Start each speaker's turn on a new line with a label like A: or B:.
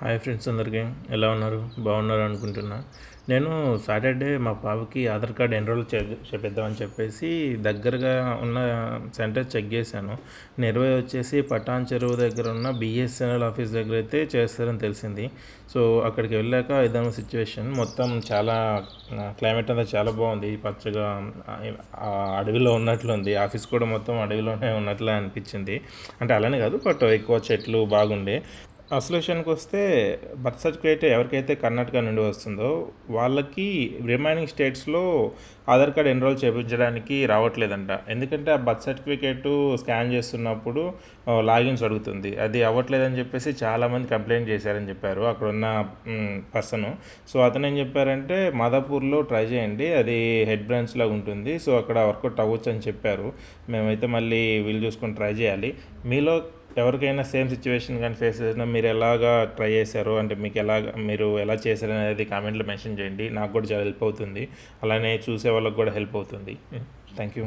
A: Hi friends, అందరికీ ఎలా ఉన్నారు? బాగున్నారు అనుకుంటున్నా. నేను సాటర్డే మా పాపకి ఆధార్ కార్డ్ ఎన్రోల్ చేపిద్దామని చెప్పేసి దగ్గరగా ఉన్న సెంటర్ చెక్ చేశాను. నిర్వై వచ్చేసి పటాన్ చెరువు దగ్గర ఉన్న బిఎస్ఎన్ఎల్ ఆఫీస్ దగ్గర అయితే చేస్తారని తెలిసింది. సో అక్కడికి వెళ్ళాక ఇదన్న సిచ్యువేషన్. మొత్తం చాలా క్లైమేట్ అంతా చాలా బాగుంది, పచ్చగా అడవిలో ఉన్నట్లుంది. ఆఫీస్ కూడా మొత్తం అడవిలోనే ఉన్నట్లే అనిపించింది. అంటే అలానే కాదు, బట్ ఎక్కువ చెట్లు బాగుండే. అసలు విషయానికి వస్తే, బర్త్ సర్టిఫికేట్ ఎవరికైతే కర్ణాటక నుండి వస్తుందో వాళ్ళకి రిమైనింగ్ స్టేట్స్లో ఆధార్ కార్డ్ ఎన్రోల్ చేయించడానికి రావట్లేదంట. ఎందుకంటే ఆ బర్త్ సర్టిఫికేటు స్కాన్ చేస్తున్నప్పుడు లాగిన్స్ అడుగుతుంది. అది అవ్వట్లేదని చెప్పేసి చాలామంది కంప్లైంట్ చేశారని చెప్పారు అక్కడున్న పర్సను. సో అతను ఏం చెప్పారంటే, మాదాపూర్లో ట్రై చేయండి, అది హెడ్ బ్రాంచ్ లాగా ఉంటుంది, సో అక్కడ వర్కౌట్ అవ్వచ్చు అని చెప్పారు. మేమైతే మళ్ళీ వీలు చూసుకొని ట్రై చేయాలి. మీలో ఎవరికైనా సేమ్ సిచ్యువేషన్ కానీ ఫేస్ చేసినా మీరు ఎలాగా ట్రై చేశారో, అంటే మీరు ఎలా చేశారు అనేది కామెంట్లో మెన్షన్ చేయండి. నాకు కూడా చాలా హెల్ప్ అవుతుంది, అలానే చూసే వాళ్ళకి కూడా హెల్ప్ అవుతుంది. Thank you.